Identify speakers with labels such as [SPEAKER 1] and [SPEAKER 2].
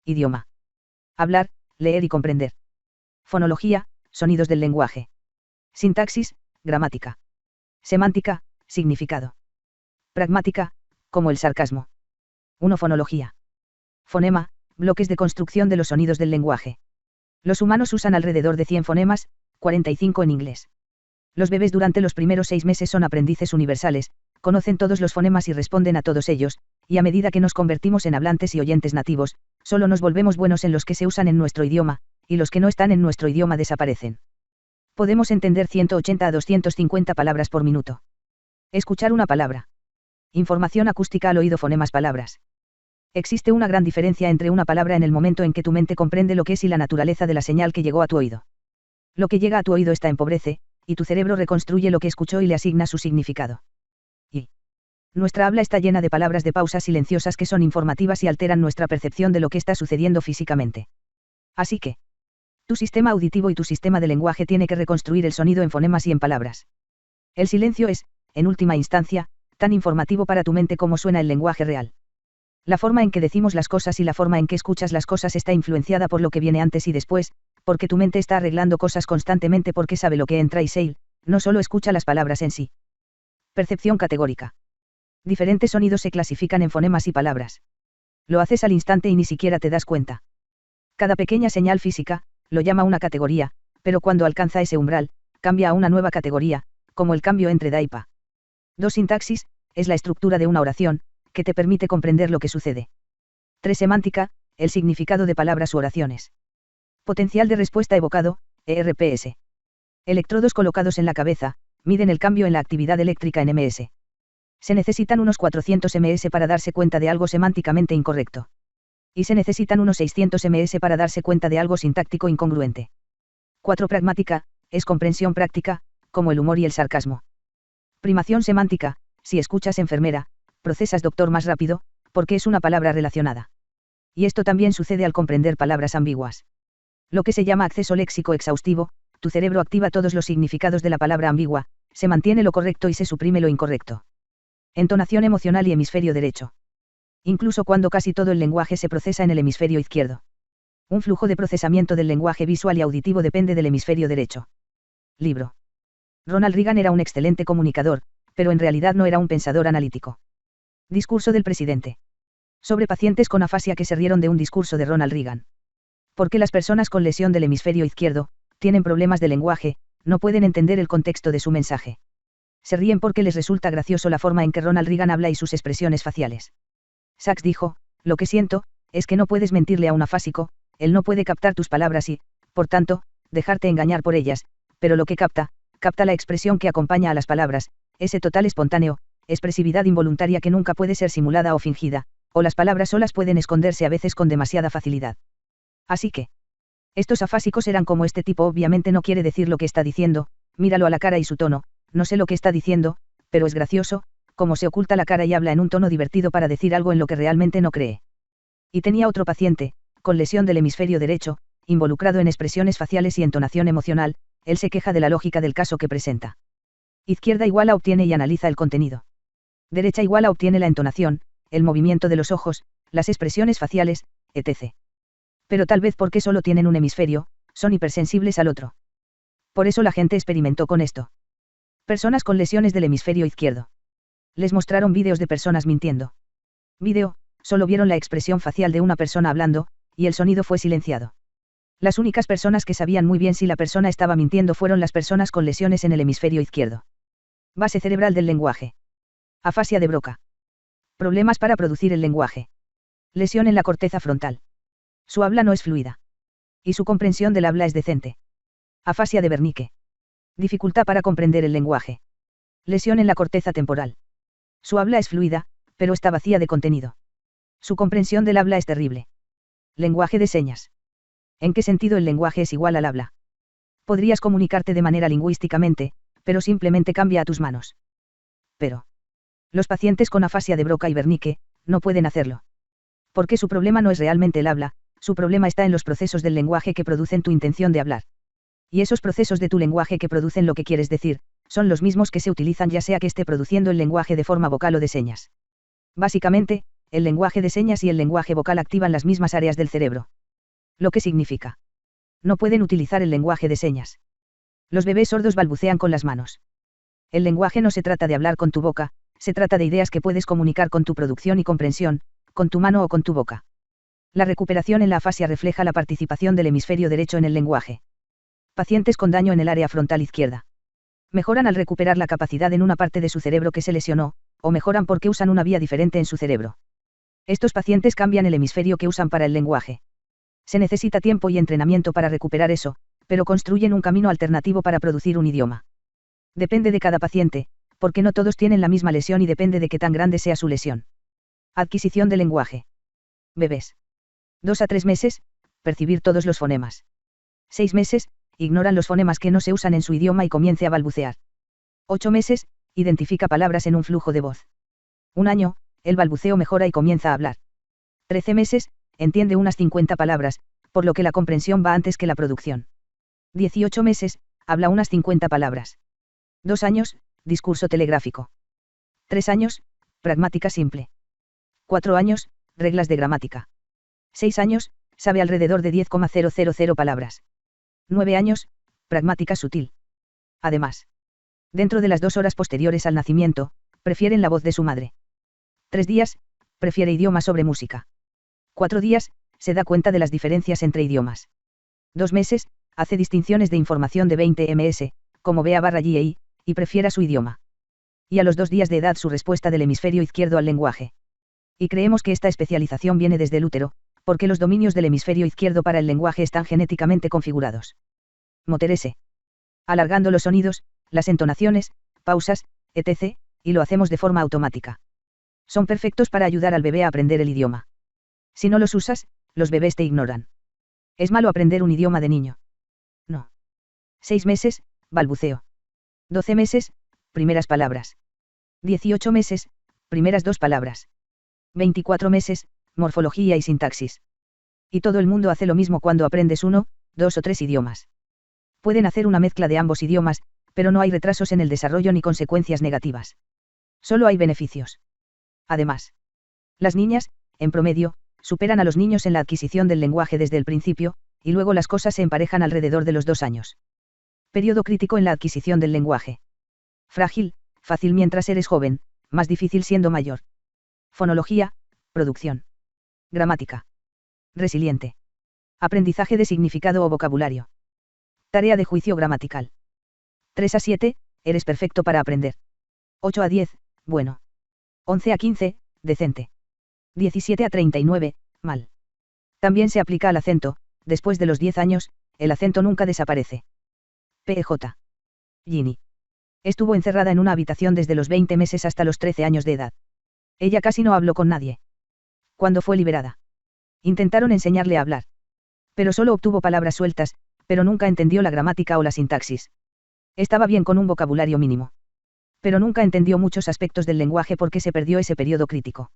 [SPEAKER 1] Idioma. Hablar, leer y comprender. Fonología, sonidos del lenguaje. Sintaxis, gramática. Semántica, significado. Pragmática, como el sarcasmo. 1. Fonología. Fonema, bloques de construcción de los sonidos del lenguaje. Los humanos usan alrededor de 100 fonemas, 45 en inglés. Los bebés durante los primeros 6 meses son aprendices universales, conocen todos los fonemas y responden a todos ellos, y a medida que nos convertimos en hablantes y oyentes nativos, solo nos volvemos buenos en los que se usan en nuestro idioma, y los que no están en nuestro idioma desaparecen. Podemos entender 180 a 250 palabras por minuto. Escuchar una palabra. Información acústica al oído, fonemas, palabras. Existe una gran diferencia entre una palabra en el momento en que tu mente comprende lo que es y la naturaleza de la señal que llegó a tu oído. Lo que llega a tu oído está empobrece, y tu cerebro reconstruye lo que escuchó y le asigna su significado. Y nuestra habla está llena de palabras de pausas silenciosas que son informativas y alteran nuestra percepción de lo que está sucediendo físicamente. Así que, tu sistema auditivo y tu sistema de lenguaje tiene que reconstruir el sonido en fonemas y en palabras. El silencio es, en última instancia, tan informativo para tu mente como suena el lenguaje real. La forma en que decimos las cosas y la forma en que escuchas las cosas está influenciada por lo que viene antes y después, porque tu mente está arreglando cosas constantemente porque sabe lo que entra y sale, no solo escucha las palabras en sí. Percepción categórica. Diferentes sonidos se clasifican en fonemas y palabras. Lo haces al instante y ni siquiera te das cuenta. Cada pequeña señal física, lo llama una categoría, pero cuando alcanza ese umbral, cambia a una nueva categoría, como el cambio entre da y pa. 2. Sintaxis, es la estructura de una oración, que te permite comprender lo que sucede. 3. Semántica, el significado de palabras u oraciones. Potencial de respuesta evocado, ERPS. Electrodos colocados en la cabeza, miden el cambio en la actividad eléctrica en ms. Se necesitan unos 400 ms para darse cuenta de algo semánticamente incorrecto. Y se necesitan unos 600 ms para darse cuenta de algo sintáctico incongruente. 4. Pragmática, es comprensión práctica, como el humor y el sarcasmo. Primación semántica, si escuchas enfermera, procesas doctor más rápido, porque es una palabra relacionada. Y esto también sucede al comprender palabras ambiguas. Lo que se llama acceso léxico exhaustivo, tu cerebro activa todos los significados de la palabra ambigua, se mantiene lo correcto y se suprime lo incorrecto. Entonación emocional y hemisferio derecho. Incluso cuando casi todo el lenguaje se procesa en el hemisferio izquierdo. Un flujo de procesamiento del lenguaje visual y auditivo depende del hemisferio derecho. Libro. Ronald Reagan era un excelente comunicador, pero en realidad no era un pensador analítico. Discurso del presidente. Sobre pacientes con afasia que se rieron de un discurso de Ronald Reagan. Porque las personas con lesión del hemisferio izquierdo, tienen problemas de lenguaje, no pueden entender el contexto de su mensaje. Se ríen porque les resulta gracioso la forma en que Ronald Reagan habla y sus expresiones faciales. Sachs dijo, lo que siento, es que no puedes mentirle a un afásico, él no puede captar tus palabras y, por tanto, dejarte engañar por ellas, pero lo que capta la expresión que acompaña a las palabras, ese total espontáneo, expresividad involuntaria que nunca puede ser simulada o fingida, o las palabras solas pueden esconderse a veces con demasiada facilidad. Así que, estos afásicos eran como este tipo, obviamente no quiere decir lo que está diciendo, míralo a la cara y su tono, no sé lo que está diciendo, pero es gracioso, como se oculta la cara y habla en un tono divertido para decir algo en lo que realmente no cree. Y tenía otro paciente, con lesión del hemisferio derecho, involucrado en expresiones faciales y entonación emocional, él se queja de la lógica del caso que presenta. Izquierda igual a obtiene y analiza el contenido. Derecha igual a obtiene la entonación, el movimiento de los ojos, las expresiones faciales, etc. Pero tal vez porque solo tienen un hemisferio, son hipersensibles al otro. Por eso la gente experimentó con esto. Personas con lesiones del hemisferio izquierdo. Les mostraron vídeos de personas mintiendo. Vídeo, solo vieron la expresión facial de una persona hablando, y el sonido fue silenciado. Las únicas personas que sabían muy bien si la persona estaba mintiendo fueron las personas con lesiones en el hemisferio izquierdo. Base cerebral del lenguaje. Afasia de Broca. Problemas para producir el lenguaje. Lesión en la corteza frontal. Su habla no es fluida. Y su comprensión del habla es decente. Afasia de Wernicke. Dificultad para comprender el lenguaje. Lesión en la corteza temporal. Su habla es fluida, pero está vacía de contenido. Su comprensión del habla es terrible. Lenguaje de señas. ¿En qué sentido el lenguaje es igual al habla? Podrías comunicarte de manera lingüísticamente, pero simplemente cambia a tus manos. Pero los pacientes con afasia de Broca y Wernicke no pueden hacerlo. Porque su problema no es realmente el habla, su problema está en los procesos del lenguaje que producen tu intención de hablar. Y esos procesos de tu lenguaje que producen lo que quieres decir, son los mismos que se utilizan ya sea que esté produciendo el lenguaje de forma vocal o de señas. Básicamente, el lenguaje de señas y el lenguaje vocal activan las mismas áreas del cerebro. Lo que significa: no pueden utilizar el lenguaje de señas. Los bebés sordos balbucean con las manos. El lenguaje no se trata de hablar con tu boca, se trata de ideas que puedes comunicar con tu producción y comprensión, con tu mano o con tu boca. La recuperación en la afasia refleja la participación del hemisferio derecho en el lenguaje. Pacientes con daño en el área frontal izquierda. Mejoran al recuperar la capacidad en una parte de su cerebro que se lesionó, o mejoran porque usan una vía diferente en su cerebro. Estos pacientes cambian el hemisferio que usan para el lenguaje. Se necesita tiempo y entrenamiento para recuperar eso, pero construyen un camino alternativo para producir un idioma. Depende de cada paciente, porque no todos tienen la misma lesión y depende de qué tan grande sea su lesión. Adquisición de lenguaje. Bebés. 2 a 3 meses, percibir todos los fonemas. 6 meses, ignoran los fonemas que no se usan en su idioma y comience a balbucear. 8 meses, identifica palabras en un flujo de voz. 1 año, el balbuceo mejora y comienza a hablar. 13 meses, entiende unas 50 palabras, por lo que la comprensión va antes que la producción. 18 meses, habla unas 50 palabras. 2 años, discurso telegráfico. 3 años, pragmática simple. 4 años, reglas de gramática. 6 años, sabe alrededor de 10,000 palabras. 9 años, pragmática sutil. Además, dentro de las 2 horas posteriores al nacimiento, prefieren la voz de su madre. 3 días, prefiere idioma sobre música. 4 días, se da cuenta de las diferencias entre idiomas. 2 meses, hace distinciones de información de 20 ms, como BA/GEI, y prefiera su idioma. Y a los 2 días de edad su respuesta del hemisferio izquierdo al lenguaje. Y creemos que esta especialización viene desde el útero, porque los dominios del hemisferio izquierdo para el lenguaje están genéticamente configurados. Moterese. Alargando los sonidos, las entonaciones, pausas, etc., y lo hacemos de forma automática. Son perfectos para ayudar al bebé a aprender el idioma. Si no los usas, los bebés te ignoran. ¿Es malo aprender un idioma de niño? No. 6 meses, balbuceo. 12 meses, primeras palabras. 18 meses, primeras 2 palabras. 24 meses, morfología y sintaxis. Y todo el mundo hace lo mismo cuando aprendes 1, 2 o 3 idiomas. Pueden hacer una mezcla de ambos idiomas, pero no hay retrasos en el desarrollo ni consecuencias negativas. Solo hay beneficios. Además, las niñas, en promedio, superan a los niños en la adquisición del lenguaje desde el principio, y luego las cosas se emparejan alrededor de los 2 años. Periodo crítico en la adquisición del lenguaje. Frágil, fácil mientras eres joven, más difícil siendo mayor. Fonología, producción. Gramática. Resiliente. Aprendizaje de significado o vocabulario. Tarea de juicio gramatical. 3 a 7, eres perfecto para aprender. 8 a 10, bueno. 11 a 15, decente. 17 a 39, mal. También se aplica al acento, después de los 10 años, el acento nunca desaparece. P.J. Ginny. Estuvo encerrada en una habitación desde los 20 meses hasta los 13 años de edad. Ella casi no habló con nadie. Cuando fue liberada, intentaron enseñarle a hablar. Pero solo obtuvo palabras sueltas, pero nunca entendió la gramática o la sintaxis. Estaba bien con un vocabulario mínimo. Pero nunca entendió muchos aspectos del lenguaje porque se perdió ese periodo crítico.